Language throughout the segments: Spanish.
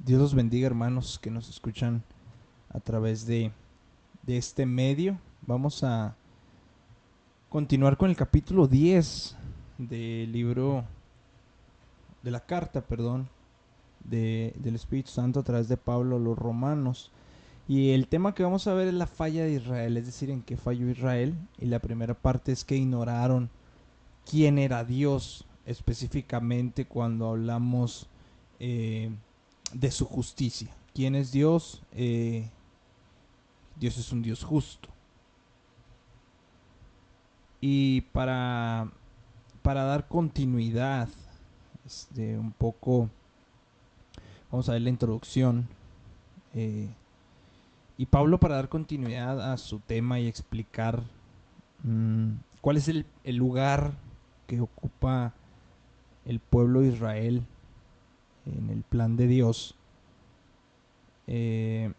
Dios los bendiga, hermanos que nos escuchan a través de este medio. Vamos a continuar con el capítulo 10 del libro, de la carta, perdón, del Espíritu Santo a través de Pablo a los romanos. Y el tema que vamos a ver es la falla de Israel, es decir, en qué falló Israel. Y la primera parte es que ignoraron quién era Dios, específicamente cuando hablamos eh, de su justicia. ¿Quién es Dios? Dios es un Dios justo. Y para dar continuidad, un poco, vamos a ver la introducción. eh, y Pablo, para dar continuidad a su tema y explicar cuál es el lugar que ocupa el pueblo de Israel en el plan de Dios, eh,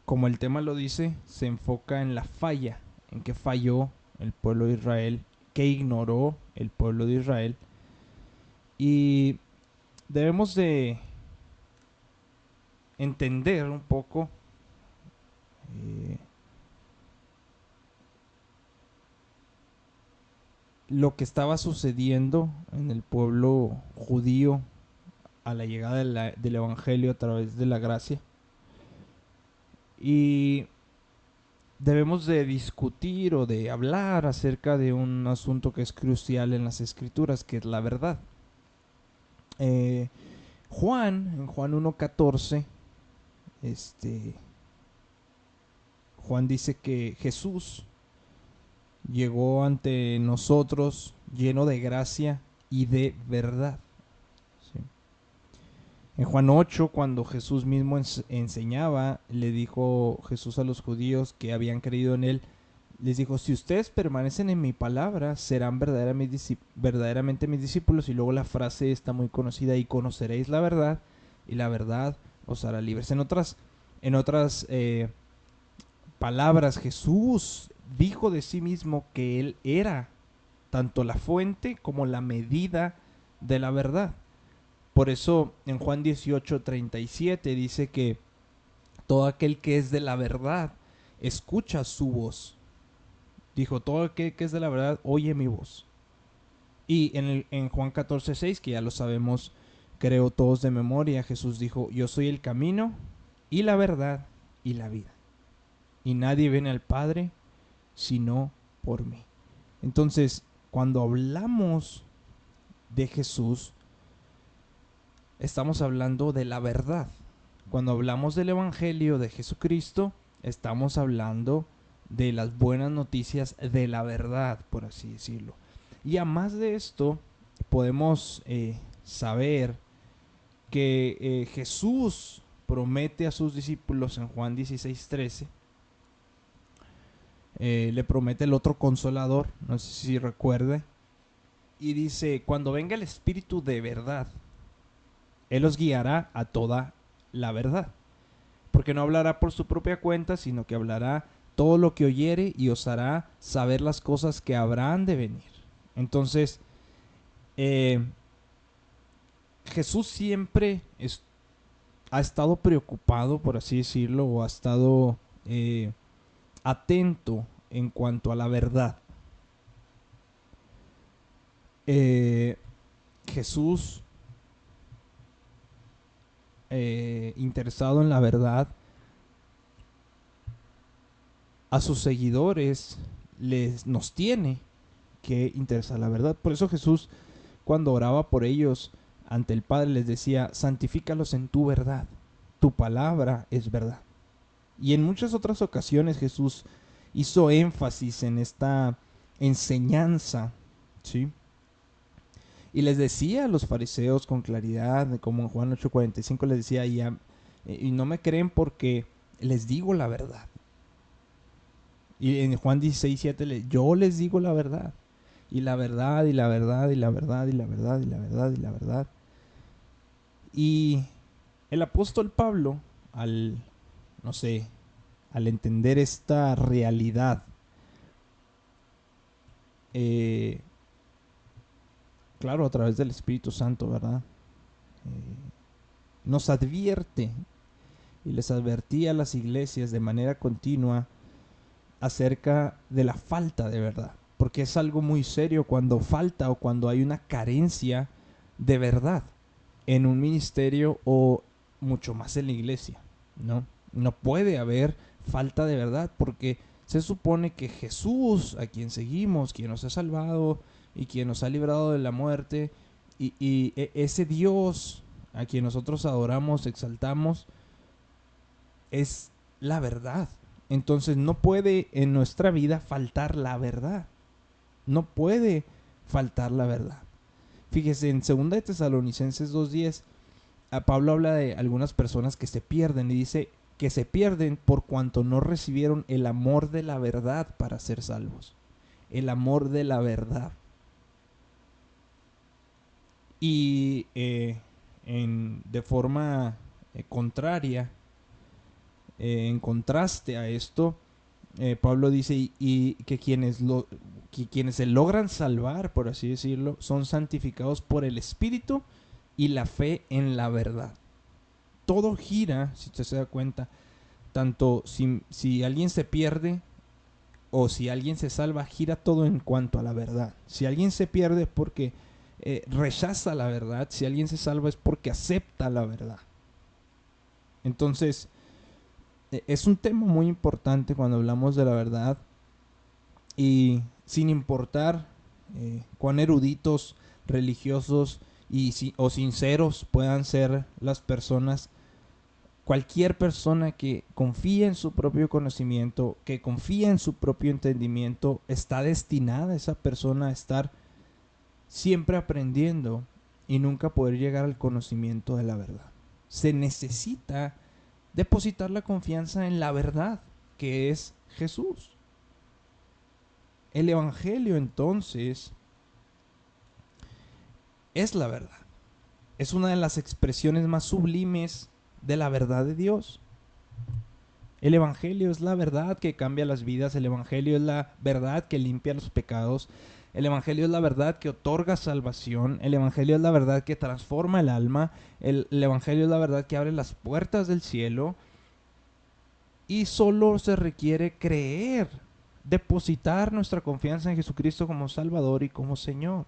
como el tema lo dice, se enfoca en la falla, en qué falló el pueblo de Israel, qué ignoró el pueblo de Israel. Y debemos de entender un poco eh, lo que estaba sucediendo en el pueblo judío a la llegada del Evangelio a través de la gracia. Y debemos de discutir o de hablar acerca de un asunto que es crucial en las escrituras, que es la verdad. Eh, en Juan 1.14, este, Juan dice que Jesús llegó ante nosotros lleno de gracia y de verdad. ¿Sí? En Juan 8, cuando Jesús mismo enseñaba, le dijo Jesús a los judíos que habían creído en él, les dijo, si ustedes permanecen en mi palabra, serán verdaderamente mis discípulos. Y luego la frase está muy conocida, y conoceréis la verdad, y la verdad os hará libres. En otras palabras, Jesús dijo de sí mismo que él era tanto la fuente como la medida de la verdad. Por eso en Juan 18:37 dice que todo aquel que es de la verdad escucha su voz. Dijo, todo aquel que es de la verdad oye mi voz. Y en Juan 14:6, que ya lo sabemos, creo todos de memoria, Jesús dijo, yo soy el camino y la verdad y la vida. Y nadie viene al Padre sino por mí. Entonces, cuando hablamos de Jesús, estamos hablando de la verdad. Cuando hablamos del Evangelio de Jesucristo, estamos hablando de las buenas noticias de la verdad, por así decirlo. Y a más de esto, podemos saber que Jesús promete a sus discípulos en Juan 16:13, le promete el otro consolador, no sé si recuerde, y dice, cuando venga el Espíritu de verdad, Él os guiará a toda la verdad. Porque no hablará por su propia cuenta, sino que hablará todo lo que oyere y os hará saber las cosas que habrán de venir. Entonces, eh, Jesús siempre ha estado preocupado, por así decirlo, o ha estado atento en cuanto a la verdad. Eh, Jesús, interesado en la verdad, a sus seguidores nos tiene que interesar la verdad. Por eso Jesús, cuando oraba por ellos ante el Padre, les decía, santifícalos en tu verdad, tu palabra es verdad. Y en muchas otras ocasiones Jesús hizo énfasis en esta enseñanza, ¿sí? Y les decía a los fariseos con claridad, como en Juan 8:45 les decía, y no me creen porque les digo la verdad. Y en Juan 16:7 yo les digo la verdad. Y la verdad, y la verdad, y la verdad, y la verdad, y la verdad, y la verdad. Y el apóstol Pablo, al, no sé, al entender esta realidad, claro, a través del Espíritu Santo, ¿verdad? nos advierte y les advertía a las iglesias de manera continua acerca de la falta de verdad, porque es algo muy serio cuando falta o cuando hay una carencia de verdad en un ministerio o mucho más en la iglesia, ¿no? No puede haber falta de verdad porque se supone que Jesús, a quien seguimos, quien nos ha salvado y quien nos ha librado de la muerte, y ese Dios a quien nosotros adoramos, exaltamos, es la verdad. Entonces no puede en nuestra vida faltar la verdad. No puede faltar la verdad. Fíjese, en 2 de Tesalonicenses 2:10, a Pablo habla de algunas personas que se pierden y dice que se pierden por cuanto no recibieron el amor de la verdad para ser salvos. El amor de la verdad. Y de forma contraria, en contraste a esto, Pablo dice y que quienes se logran salvar, por así decirlo, son santificados por el Espíritu y la fe en la verdad. Todo gira, si usted se da cuenta, tanto si alguien se pierde o si alguien se salva, gira todo en cuanto a la verdad. Si alguien se pierde es porque rechaza la verdad, si alguien se salva es porque acepta la verdad. Entonces, es un tema muy importante cuando hablamos de la verdad y sin importar cuán eruditos, religiosos o sinceros puedan ser las personas, cualquier persona que confía en su propio conocimiento, que confía en su propio entendimiento, está destinada esa persona a estar siempre aprendiendo y nunca poder llegar al conocimiento de la verdad. Se necesita depositar la confianza en la verdad, que es Jesús. El Evangelio entonces es la verdad. Es una de las expresiones más sublimes de la verdad de Dios. El Evangelio es la verdad que cambia las vidas. El Evangelio es la verdad que limpia los pecados. El Evangelio es la verdad que otorga salvación. El Evangelio es la verdad que transforma el alma. El Evangelio es la verdad que abre las puertas del cielo. Y solo se requiere creer, depositar nuestra confianza en Jesucristo como Salvador y como Señor.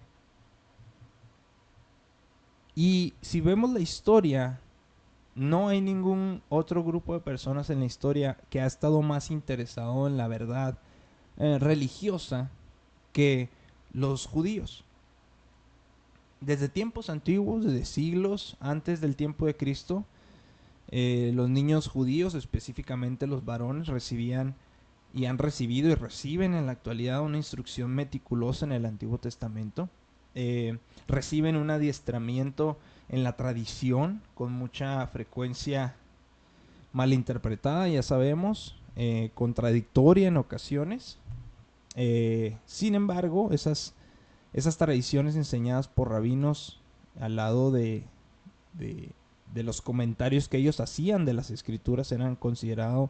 Y si vemos la historia, no hay ningún otro grupo de personas en la historia que ha estado más interesado en la verdad religiosa que los judíos. Desde tiempos antiguos, desde siglos antes del tiempo de Cristo, los niños judíos, específicamente los varones, recibían y han recibido y reciben en la actualidad una instrucción meticulosa en el Antiguo Testamento. Reciben un adiestramiento en la tradición con mucha frecuencia malinterpretada, ya sabemos, contradictoria en ocasiones. Sin embargo, esas tradiciones enseñadas por rabinos al lado de los comentarios que ellos hacían de las escrituras eran considerados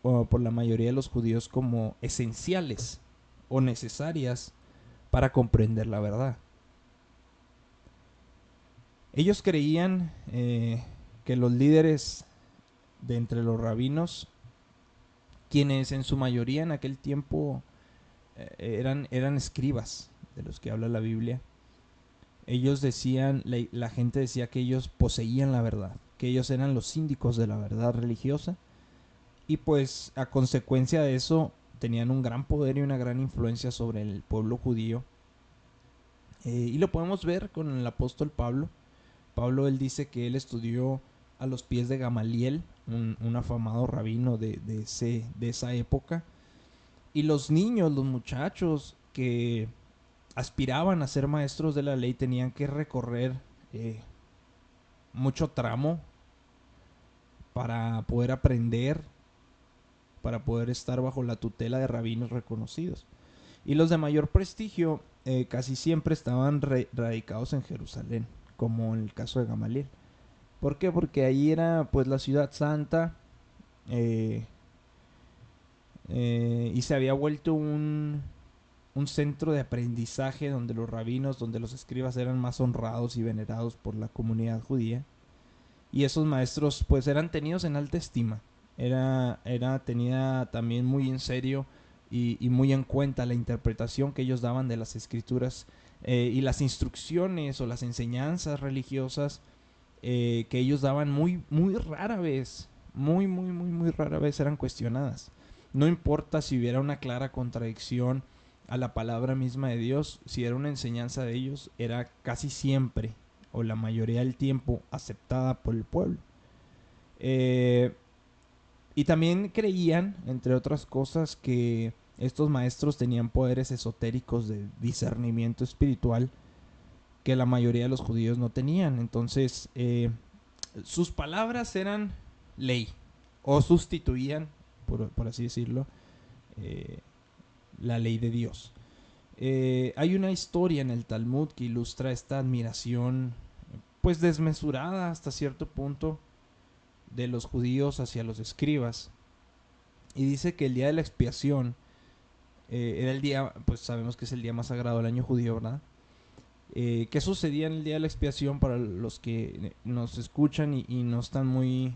por la mayoría de los judíos como esenciales o necesarias para comprender la verdad. Ellos creían que los líderes de entre los rabinos, quienes en su mayoría en aquel tiempo eran escribas de los que habla la Biblia, ellos decían, la gente decía que ellos poseían la verdad, que ellos eran los síndicos de la verdad religiosa, y pues a consecuencia de eso tenían un gran poder y una gran influencia sobre el pueblo judío. Y lo podemos ver con el apóstol Pablo. Pablo, él dice que él estudió a los pies de Gamaliel, un afamado rabino de esa época. Y los niños, los muchachos que aspiraban a ser maestros de la ley tenían que recorrer mucho tramo para poder aprender, para poder estar bajo la tutela de rabinos reconocidos. Y los de mayor prestigio casi siempre estaban radicados en Jerusalén, como en el caso de Gamaliel. ¿Por qué? Porque ahí era pues la ciudad santa y se había vuelto un centro de aprendizaje donde los rabinos, donde los escribas eran más honrados y venerados por la comunidad judía. y esos maestros pues eran tenidos en alta estima. Era tenida también muy en serio y muy en cuenta la interpretación que ellos daban de las escrituras, y las instrucciones o las enseñanzas religiosas que ellos daban muy rara vez, muy rara vez eran cuestionadas. No importa si hubiera una clara contradicción a la palabra misma de Dios, si era una enseñanza de ellos, era casi siempre o la mayoría del tiempo aceptada por el pueblo. Eh, y también creían, entre otras cosas, que estos maestros tenían poderes esotéricos de discernimiento espiritual que la mayoría de los judíos no tenían. Entonces, sus palabras eran ley, o sustituían, por así decirlo, eh, la ley de Dios. Hay una historia en el Talmud que ilustra esta admiración, pues desmesurada hasta cierto punto, de los judíos hacia los escribas. Y dice que el día de la expiación era el día, pues sabemos que es el día más sagrado del año judío, ¿verdad? ¿Qué sucedía en el día de la expiación para los que nos escuchan y no están muy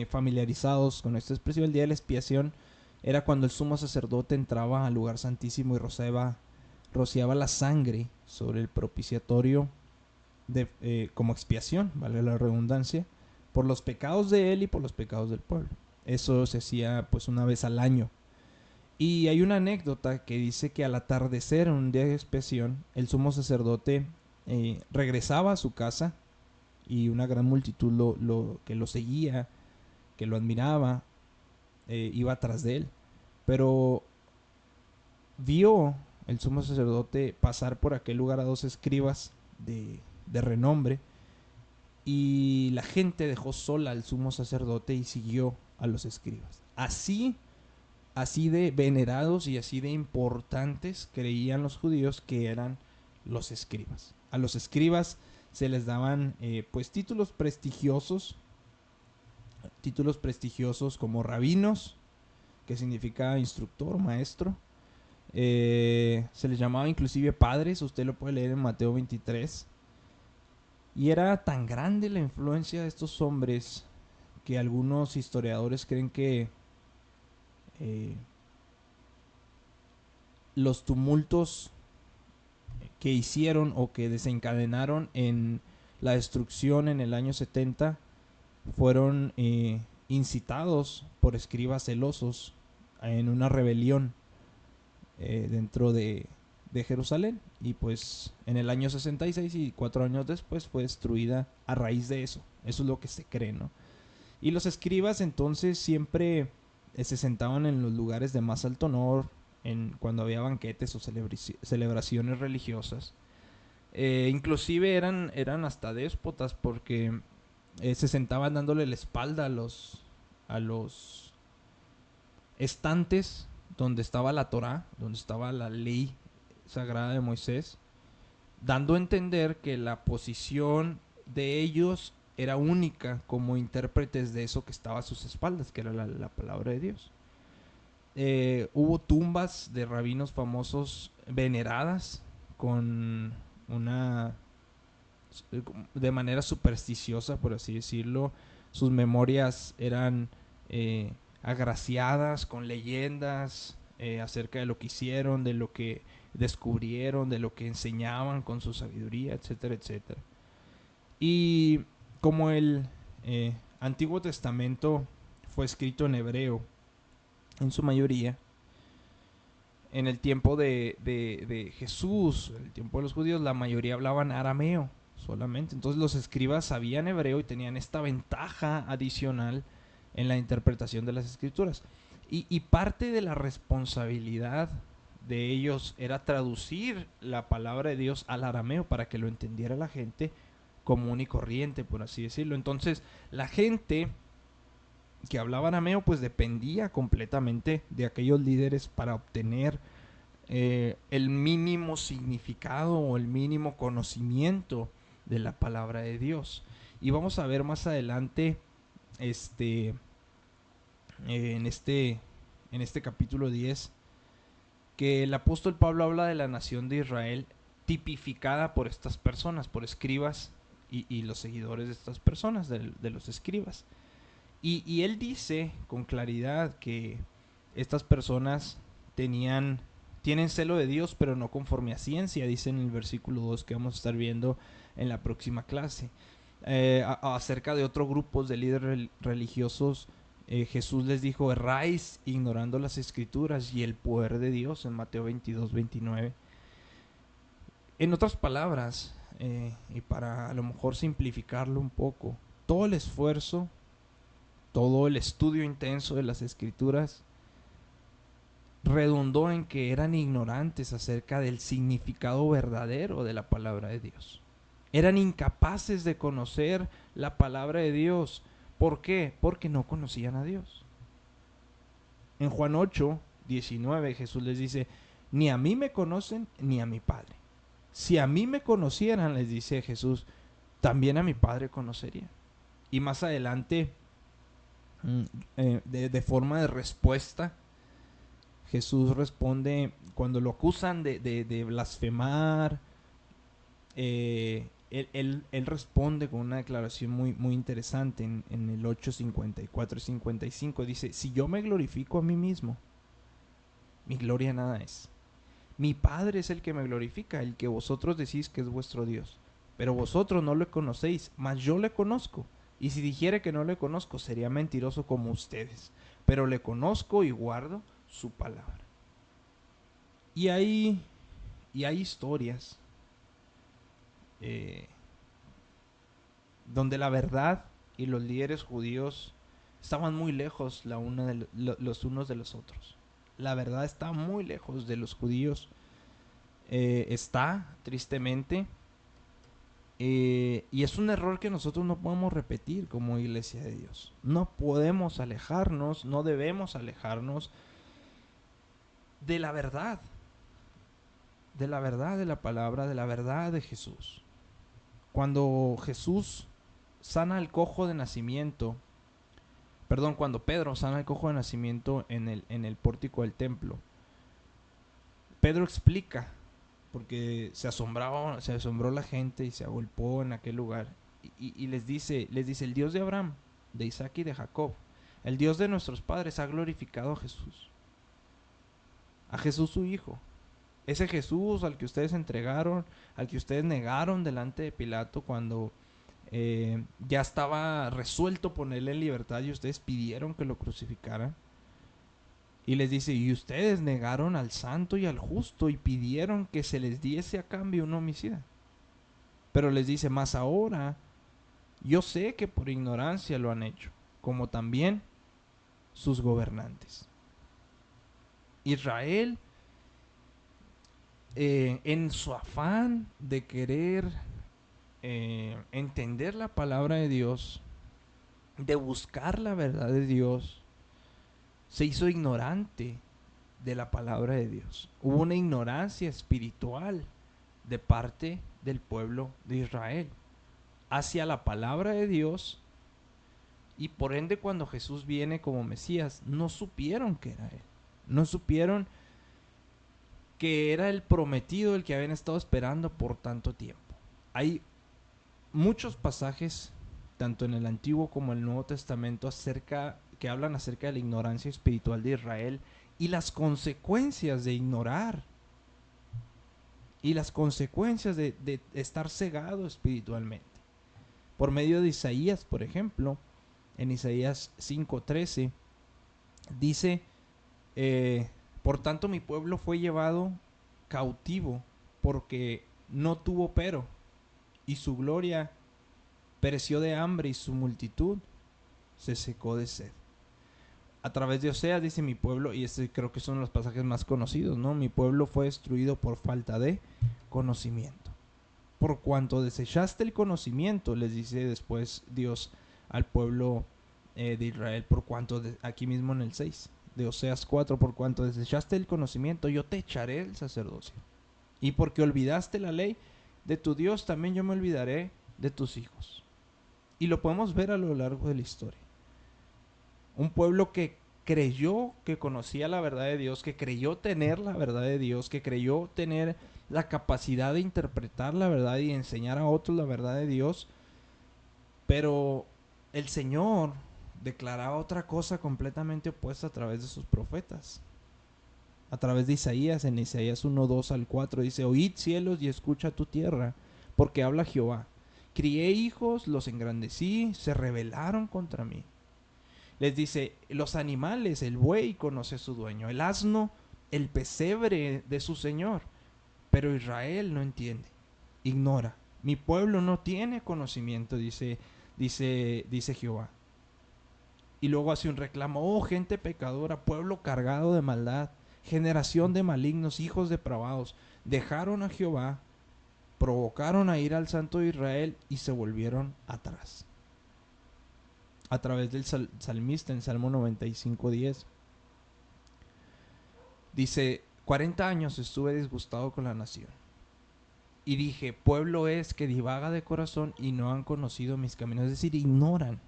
familiarizados con esta expresión? El día de la expiación era cuando el sumo sacerdote entraba al lugar santísimo y rociaba la sangre sobre el propiciatorio como expiación, vale la redundancia, por los pecados de él y por los pecados del pueblo. Eso se hacía pues una vez al año. Y hay una anécdota que dice que al atardecer, en un día de expiación, el sumo sacerdote regresaba a su casa y una gran multitud que lo seguía, que lo admiraba, iba tras de él. Pero vio el sumo sacerdote pasar por aquel lugar a dos escribas de renombre, y la gente dejó sola al sumo sacerdote y siguió a los escribas. Así de venerados y así de importantes creían los judíos que eran los escribas. A los escribas se les daban pues títulos prestigiosos como rabinos, que significa instructor, maestro. Se les llamaba inclusive padres, usted lo puede leer en Mateo 23. Y era tan grande la influencia de estos hombres que algunos historiadores creen que eh, los tumultos que hicieron o que desencadenaron en la destrucción en el año 70 fueron incitados por escribas celosos en una rebelión dentro de Jerusalén, y pues en el año 66 y 4 años después fue destruida a raíz de eso. Eso es lo que se cree, ¿no? Y los escribas entonces siempre se sentaban en los lugares de más alto honor cuando había banquetes o celebraciones religiosas. Inclusive eran hasta déspotas porque se sentaban dándole la espalda a los estantes donde estaba la Torá, donde estaba la ley sagrada de Moisés, dando a entender que la posición de ellos era única como intérpretes de eso que estaba a sus espaldas, que era la palabra de Dios. Hubo tumbas de rabinos famosos veneradas con una de manera supersticiosa, por así decirlo. Sus memorias eran agraciadas con leyendas acerca de lo que hicieron, de lo que descubrieron, de lo que enseñaban con su sabiduría, etcétera, etcétera. Y como el Antiguo Testamento fue escrito en hebreo, en su mayoría, en el tiempo de Jesús, en el tiempo de los judíos, la mayoría hablaban arameo solamente. Entonces los escribas sabían hebreo y tenían esta ventaja adicional en la interpretación de las escrituras. Y parte de la responsabilidad de ellos era traducir la palabra de Dios al arameo para que lo entendiera la gente común y corriente, por así decirlo. Entonces la gente que hablaba arameo pues dependía completamente de aquellos líderes para obtener el mínimo significado o el mínimo conocimiento de la palabra de Dios. Y vamos a ver más adelante en este capítulo 10 que el apóstol Pablo habla de la nación de Israel tipificada por estas personas, por escribas y los seguidores de estas personas, de los escribas. Y él dice con claridad que estas personas tienen celo de Dios, pero no conforme a ciencia, dice en el versículo 2 que vamos a estar viendo en la próxima clase. Acerca de otros grupos de líderes religiosos, Jesús les dijo: erráis ignorando las escrituras y el poder de Dios, en Mateo 22-29. En otras palabras, y para a lo mejor simplificarlo un poco, todo el esfuerzo, todo el estudio intenso de las escrituras redundó en que eran ignorantes acerca del significado verdadero de la palabra de Dios. Eran incapaces de conocer la palabra de Dios. ¿Por qué? Porque no conocían a Dios. En Juan 8:19 Jesús les dice: ni a mí me conocen ni a mi Padre. Si a mí me conocieran, les dice Jesús, también a mi Padre conocerían. Y más adelante, de forma de respuesta, Jesús responde cuando lo acusan de blasfemar. Él responde con una declaración muy interesante en el 8:54 y 55. Dice: si yo me glorifico a mí mismo, mi gloria nada es. Mi Padre es el que me glorifica, el que vosotros decís que es vuestro Dios. Pero vosotros no le conocéis, mas yo le conozco. Y si dijere que no le conozco, sería mentiroso como ustedes. Pero le conozco y guardo su palabra. Y hay historias donde la verdad y los líderes judíos estaban muy lejos los unos de los otros. La verdad está muy lejos de los judíos. Está, tristemente. Y es un error que nosotros no podemos repetir como iglesia de Dios. No podemos alejarnos, no debemos alejarnos de la verdad. De la verdad de la palabra, de la verdad de Jesús. Cuando Jesús sana al cojo de nacimiento, cuando Pedro sana al cojo de nacimiento en el pórtico del templo, Pedro explica, porque se asombró la gente y se agolpó en aquel lugar, y les dice: el Dios de Abraham, de Isaac y de Jacob, el Dios de nuestros padres, ha glorificado a Jesús su Hijo. Ese Jesús al que ustedes entregaron, al que ustedes negaron delante de Pilato cuando ya estaba resuelto ponerle en libertad y ustedes pidieron que lo crucificaran. Y les dice: y ustedes negaron al santo y al justo y pidieron que se les diese a cambio un homicida. Pero les dice: más ahora yo sé que por ignorancia lo han hecho, como también sus gobernantes. Israel, en su afán de querer entender la palabra de Dios, de buscar la verdad de Dios, se hizo ignorante de la palabra de Dios. Hubo una ignorancia espiritual de parte del pueblo de Israel hacia la palabra de Dios, y por ende cuando Jesús viene como Mesías, no supieron que era Él. No supieron que era el prometido, el que habían estado esperando por tanto tiempo. Hay muchos pasajes, tanto en el Antiguo como en el Nuevo Testamento, que hablan acerca de la ignorancia espiritual de Israel y las consecuencias de ignorar y las consecuencias de estar cegado espiritualmente. Por medio de Isaías, por ejemplo, en Isaías 5:13, dice: por tanto mi pueblo fue llevado cautivo porque no tuvo pero, y su gloria pereció de hambre y su multitud se secó de sed. A través de Oseas dice: mi pueblo, y este creo que son los pasajes más conocidos, ¿no? Mi pueblo fue destruido por falta de conocimiento. Por cuanto desechaste el conocimiento, les dice después Dios al pueblo de Israel, por cuanto, aquí mismo en el 6 de Oseas 4, por cuanto desechaste el conocimiento, yo te echaré el sacerdocio. Y porque olvidaste la ley de tu Dios, también yo me olvidaré de tus hijos. Y lo podemos ver a lo largo de la historia. Un pueblo que creyó que conocía la verdad de Dios, que creyó tener la verdad de Dios, que creyó tener la capacidad de interpretar la verdad y enseñar a otros la verdad de Dios, Pero el Señor declaraba otra cosa completamente opuesta a través de sus profetas. A través de Isaías, en Isaías 1, 2 al 4, dice: oíd cielos y escucha tu tierra, porque habla Jehová. Crié hijos, los engrandecí, se rebelaron contra mí. Les dice: los animales, el buey conoce a su dueño, el asno, el pesebre de su señor. Pero Israel no entiende, ignora. Mi pueblo no tiene conocimiento, dice Jehová. Y luego hace un reclamo: oh gente pecadora, pueblo cargado de maldad, generación de malignos, hijos depravados, dejaron a Jehová, provocaron a ir al Santo de Israel y se volvieron atrás. A través del salmista en Salmo 95:10 dice: 40 años estuve disgustado con la nación y dije: pueblo es que divaga de corazón y no han conocido mis caminos. Es decir, ignoran,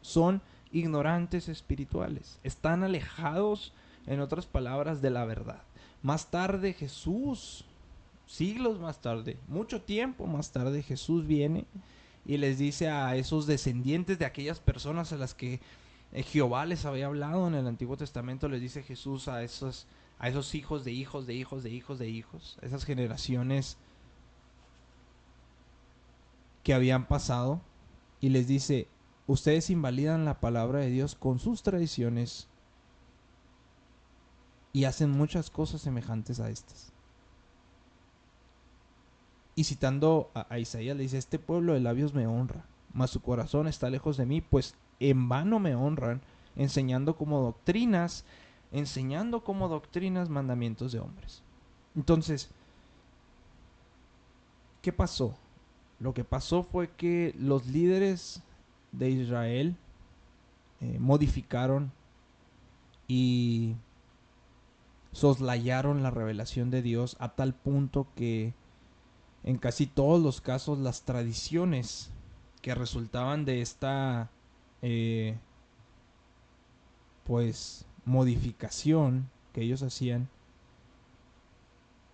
son ignorantes espirituales, están alejados, en otras palabras, de la verdad. Más tarde Jesús, siglos más tarde, mucho tiempo más tarde, Jesús viene y les dice a esos descendientes de aquellas personas a las que Jehová les había hablado en el Antiguo Testamento, les dice Jesús a esos hijos de hijos de hijos de hijos de hijos, esas generaciones que habían pasado, y les dice: ustedes invalidan la palabra de Dios con sus tradiciones y hacen muchas cosas semejantes a estas. Y citando a Isaías, le dice: este pueblo de labios me honra, mas su corazón está lejos de mí, pues en vano me honran, enseñando como doctrinas mandamientos de hombres. Entonces, ¿qué pasó? Lo que pasó fue que los líderes de Israel modificaron y soslayaron la revelación de Dios a tal punto que en casi todos los casos las tradiciones que resultaban de esta pues modificación que ellos hacían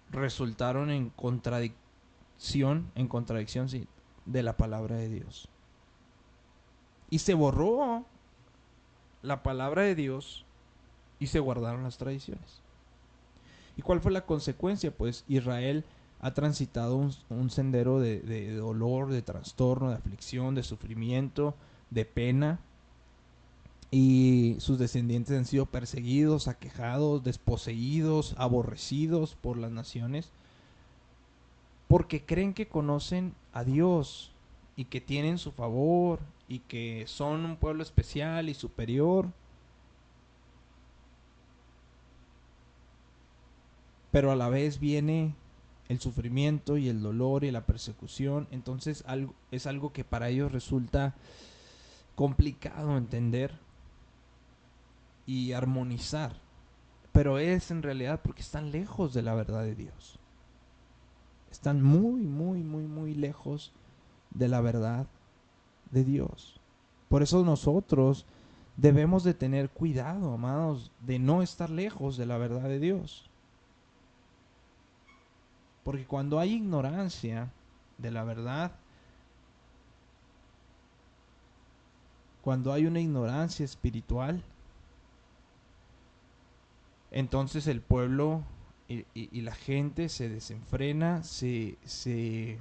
resultaron en contradicción sí, de la palabra de Dios. Y se borró la palabra de Dios y se guardaron las tradiciones. ¿Y cuál fue la consecuencia? Pues Israel ha transitado un sendero de dolor, de trastorno, de aflicción, de sufrimiento, de pena. Y sus descendientes han sido perseguidos, aquejados, desposeídos, aborrecidos por las naciones, porque creen que conocen a Dios y que tienen su favor y que son un pueblo especial y superior. Pero a la vez viene el sufrimiento y el dolor y la persecución. Entonces es algo que para ellos resulta complicado entender y armonizar. Pero es en realidad porque están lejos de la verdad de Dios. Están muy, muy, muy, muy lejos de la verdad de Dios. Por eso nosotros debemos de tener cuidado, amados, de no estar lejos de la verdad de Dios. Porque cuando hay ignorancia de la verdad, cuando hay una ignorancia espiritual, entonces el pueblo y la gente se desenfrena, se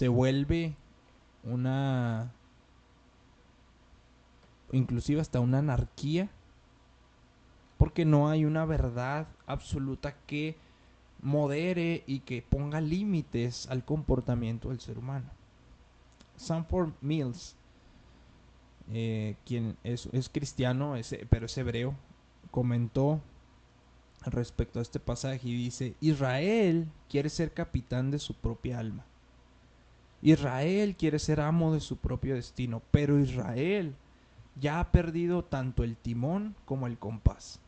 vuelve inclusive hasta una anarquía, porque no hay una verdad absoluta que modere y que ponga límites al comportamiento del ser humano. Sanford Mills, quien es cristiano, pero es hebreo, comentó respecto a este pasaje y dice: Israel quiere ser capitán de su propia alma. Israel quiere ser amo de su propio destino, pero Israel ya ha perdido tanto el timón como el compás.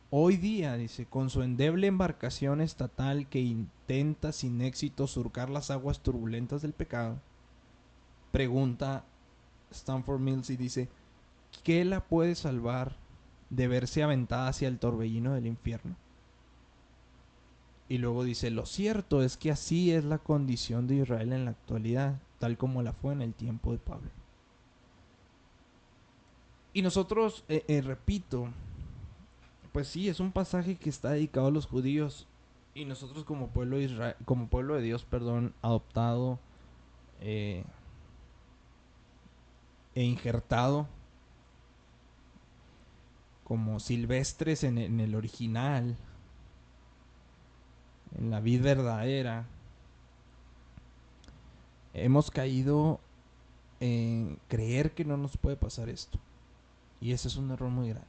Hoy día, dice, con su endeble embarcación estatal que intenta sin éxito surcar las aguas turbulentas del pecado, pregunta Stanford Mills y dice: ¿qué la puede salvar de verse aventada hacia el torbellino del infierno? Y luego dice: lo cierto es que así es la condición de Israel en la actualidad. tal como la fue en el tiempo de Pablo. Y nosotros, repito, pues sí, es un pasaje que está dedicado a los judíos y nosotros como pueblo de Israel, como pueblo de Dios, perdón, adoptado eh, e injertado como silvestres en el original, en la vid verdadera, hemos caído en creer que no nos puede pasar esto. Y ese es un error muy grande.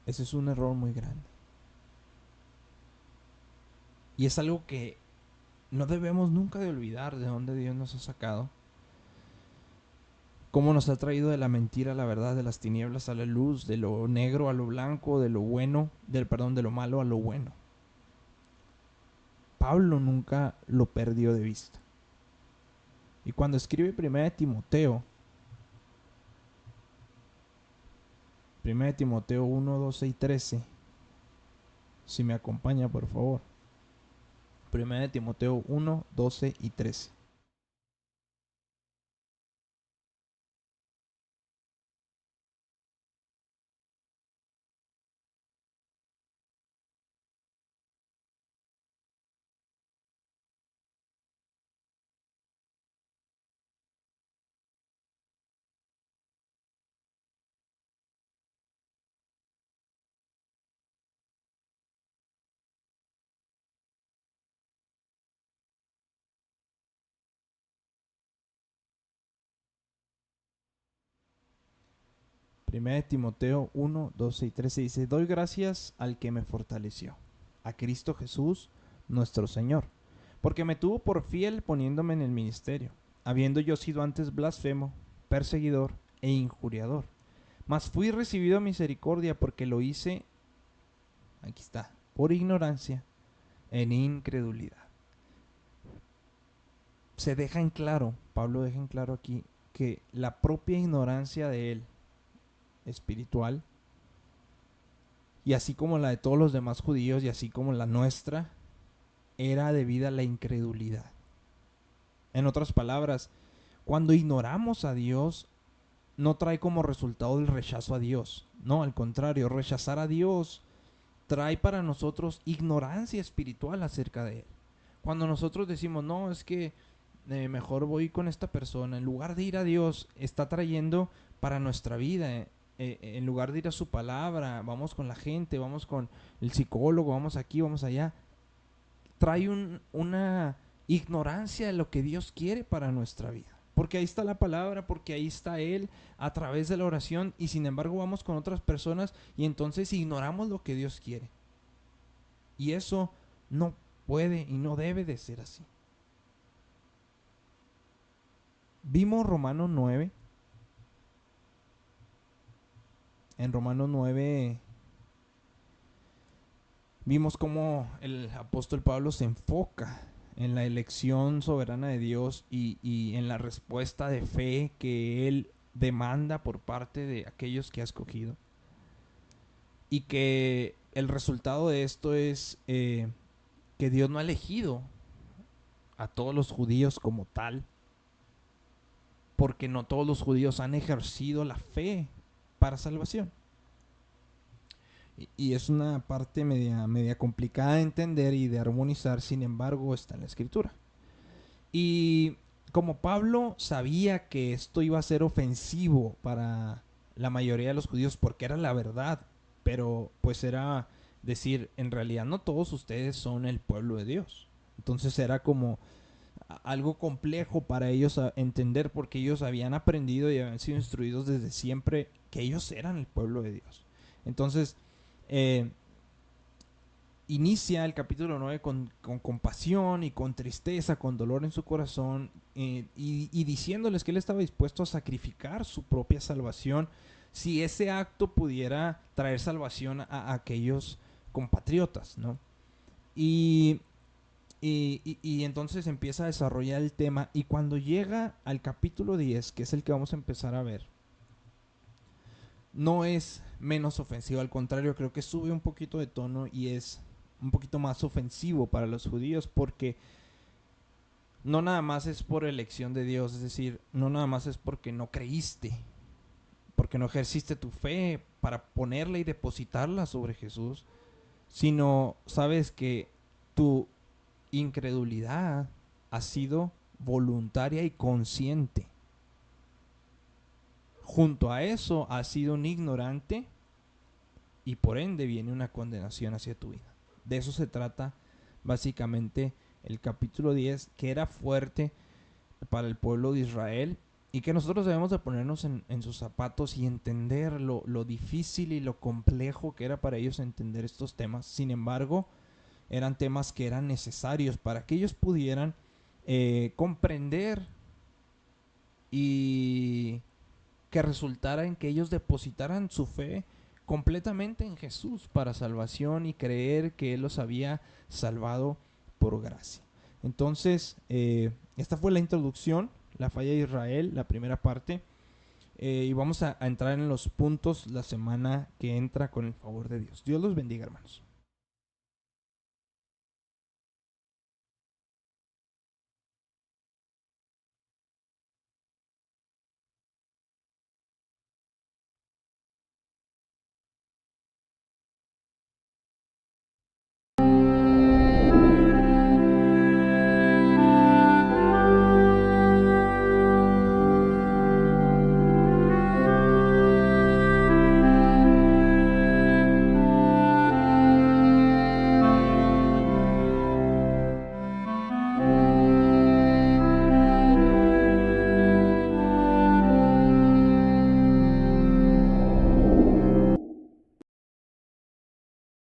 Ese es un error muy grande. Y es algo que no debemos nunca de olvidar de dónde Dios nos ha sacado. Cómo nos ha traído de la mentira a la verdad, de las tinieblas a la luz, de lo negro a lo blanco, de lo bueno, de lo malo a lo bueno. Pablo nunca lo perdió de vista. Y cuando escribe 1 Timoteo 1 12 y 13, si me acompaña por favor. 1 Timoteo 1, 12 y 13. Primera de Timoteo 1, 12 y 13 dice: doy gracias al que me fortaleció, a Cristo Jesús, nuestro Señor, porque me tuvo por fiel poniéndome en el ministerio, habiendo yo sido antes blasfemo, perseguidor e injuriador. Mas fui recibido a misericordia porque lo hice, aquí está, por ignorancia, en incredulidad. Se deja en claro, Pablo deja en claro aquí, que la propia ignorancia de él, espiritual, y así como la de todos los demás judíos y así como la nuestra, era debida a la incredulidad. En otras palabras, cuando ignoramos a Dios, no trae como resultado el rechazo a Dios. No, al contrario, rechazar a Dios trae para nosotros ignorancia espiritual acerca de Él. Cuando nosotros decimos, no, es que mejor voy con esta persona, en lugar de ir a Dios, está trayendo para nuestra vida, en lugar de ir a su palabra, vamos con la gente, vamos con el psicólogo, vamos aquí, vamos allá, trae una ignorancia de lo que Dios quiere para nuestra vida. Porque ahí está la palabra, porque ahí está Él a través de la oración, y sin embargo vamos con otras personas y entonces ignoramos lo que Dios quiere. Y eso no puede y no debe de ser así. Vimos Romanos 9. En Romanos 9 vimos cómo el apóstol Pablo se enfoca en la elección soberana de Dios y en la respuesta de fe que Él demanda por parte de aquellos que ha escogido. Y que el resultado de esto es que Dios no ha elegido a todos los judíos como tal, porque no todos los judíos han ejercido la fe para salvación. Y es una parte media complicada de entender y de armonizar, sin embargo está en la escritura. Y como Pablo sabía que esto iba a ser ofensivo para la mayoría de los judíos porque era la verdad, pero pues era decir, en realidad no todos ustedes son el pueblo de Dios. Entonces era como algo complejo para ellos entender, porque ellos habían aprendido y habían sido instruidos desde siempre que ellos eran el pueblo de Dios. Entonces, eh, inicia el capítulo 9 con compasión y con tristeza, con dolor en su corazón, y diciéndoles que él estaba dispuesto a sacrificar su propia salvación si ese acto pudiera traer salvación a aquellos compatriotas, ¿no? Y entonces empieza a desarrollar el tema, y cuando llega al capítulo 10, que es el que vamos a empezar a ver, no es menos ofensivo, al contrario, creo que sube un poquito de tono y es un poquito más ofensivo para los judíos, porque no nada más es por elección de Dios, es decir, no nada más es porque no creíste, porque no ejerciste tu fe para ponerla y depositarla sobre Jesús, sino sabes que tu incredulidad ha sido voluntaria y consciente. Junto a eso has sido un ignorante y por ende viene una condenación hacia tu vida. De eso se trata básicamente el capítulo 10, que era fuerte para el pueblo de Israel y que nosotros debemos de ponernos en sus zapatos y entender lo difícil y lo complejo que era para ellos entender estos temas. Sin embargo, eran temas que eran necesarios para que ellos pudieran comprender y que resultara en que ellos depositaran su fe completamente en Jesús para salvación y creer que Él los había salvado por gracia. Entonces, esta fue la introducción, la falla de Israel, la primera parte. Y vamos a entrar en los puntos la semana que entra con el favor de Dios. Dios los bendiga, hermanos.